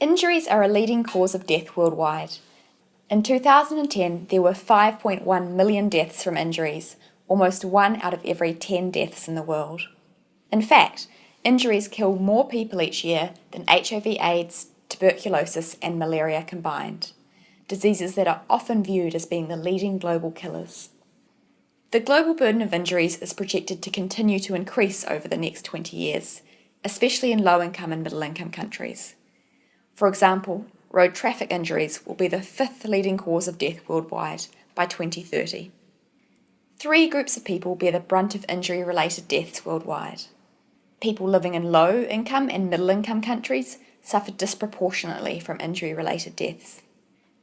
Injuries are a leading cause of death worldwide. In 2010, there were 5.1 million deaths from injuries, almost 1 out of every 10 deaths in the world. In fact, injuries kill more people each year than HIV/AIDS, tuberculosis, and malaria combined, diseases that are often viewed as being the leading global killers. The global burden of injuries is projected to continue to increase over the next 20 years, especially in low-income and middle-income countries. For example, road traffic injuries will be the 5th leading cause of death worldwide by 2030. 3 groups of people bear the brunt of injury-related deaths worldwide. People living in low-income and middle-income countries suffer disproportionately from injury-related deaths.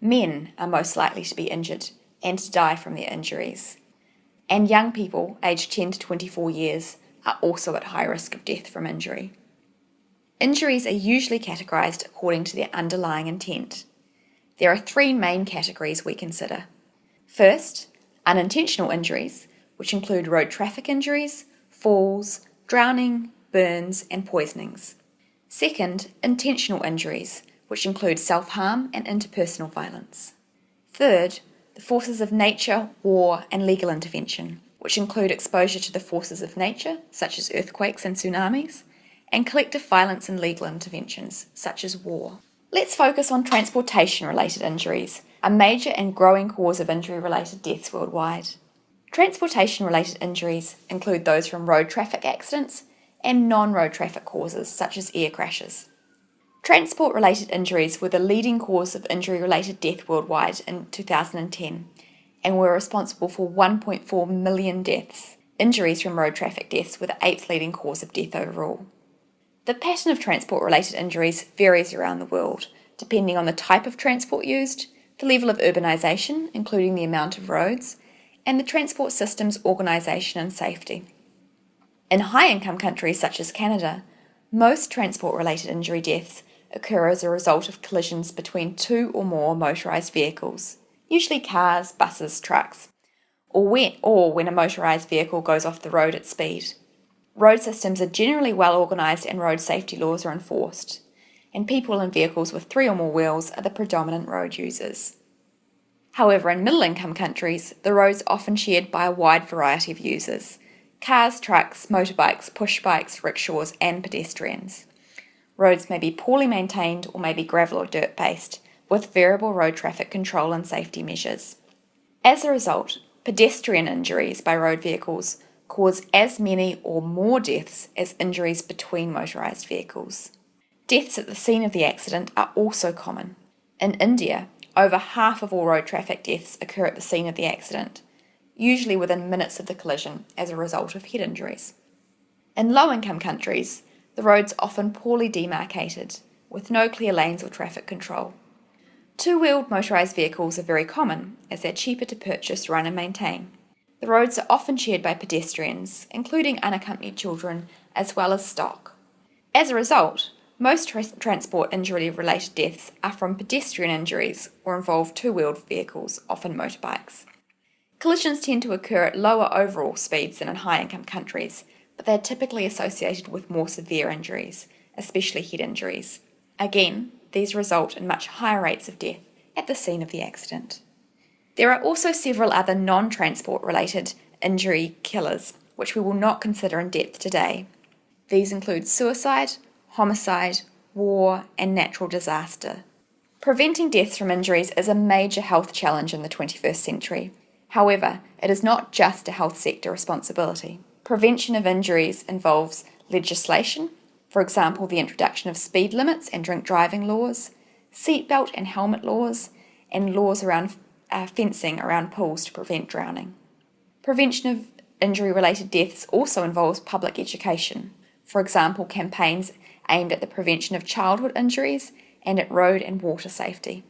Men are most likely to be injured and to die from their injuries. And young people, aged 10 to 24 years, are also at high risk of death from injury. Injuries are usually categorised according to their underlying intent. There are 3 main categories we consider. First, unintentional injuries, which include road traffic injuries, falls, drowning, burns, and poisonings. Second, intentional injuries, which include self-harm and interpersonal violence. Third, the forces of nature, war, and legal intervention, which include exposure to the forces of nature, such as earthquakes and tsunamis, and collective violence and legal interventions, such as war. Let's focus on transportation-related injuries, a major and growing cause of injury-related deaths worldwide. Transportation-related injuries include those from road traffic accidents and non-road traffic causes, such as air crashes. Transport-related injuries were the leading cause of injury-related death worldwide in 2010 and were responsible for 1.4 million deaths. Injuries from road traffic deaths were the 8th leading cause of death overall. The pattern of transport-related injuries varies around the world, depending on the type of transport used, the level of urbanisation, including the amount of roads, and the transport system's organisation and safety. In high-income countries such as Canada, most transport-related injury deaths occur as a result of collisions between 2 or more motorised vehicles, usually cars, buses, trucks, or when a motorised vehicle goes off the road at speed. Road systems are generally well organised and road safety laws are enforced, and people in vehicles with 3 or more wheels are the predominant road users. However, in middle-income countries, the roads are often shared by a wide variety of users: cars, trucks, motorbikes, push bikes, rickshaws, and pedestrians. Roads may be poorly maintained or may be gravel or dirt-based, with variable road traffic control and safety measures. As a result, pedestrian injuries by road vehicles cause as many or more deaths as injuries between motorised vehicles. Deaths at the scene of the accident are also common. In India, over half of all road traffic deaths occur at the scene of the accident, usually within minutes of the collision as a result of head injuries. In low-income countries, the roads are often poorly demarcated, with no clear lanes or traffic control. 2-wheeled motorised vehicles are very common, as they're cheaper to purchase, run and maintain. The roads are often shared by pedestrians, including unaccompanied children, as well as stock. As a result, most transport injury-related deaths are from pedestrian injuries or involve 2-wheeled vehicles, often motorbikes. Collisions tend to occur at lower overall speeds than in high-income countries, but they are typically associated with more severe injuries, especially head injuries. Again, these result in much higher rates of death at the scene of the accident. There are also several other non-transport-related injury killers, which we will not consider in depth today. These include suicide, homicide, war, and natural disaster. Preventing deaths from injuries is a major health challenge in the 21st century. However, it is not just a health sector responsibility. Prevention of injuries involves legislation, for example, the introduction of speed limits and drink driving laws, seatbelt and helmet laws, and laws around fencing around pools to prevent drowning. Prevention of injury-related deaths also involves public education, for example, campaigns aimed at the prevention of childhood injuries and at road and water safety.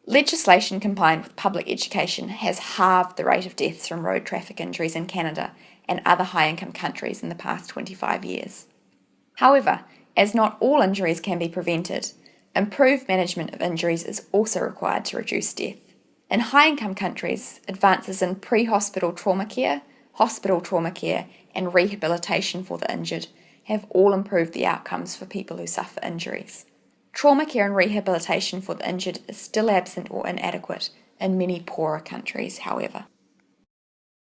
Legislation combined with public education has halved the rate of deaths from road traffic injuries in Canada and other high-income countries in the past 25 years. However, as not all injuries can be prevented, improved management of injuries is also required to reduce death. In high-income countries, advances in pre-hospital trauma care, hospital trauma care, and rehabilitation for the injured have all improved the outcomes for people who suffer injuries. Trauma care and rehabilitation for the injured is still absent or inadequate in many poorer countries, however.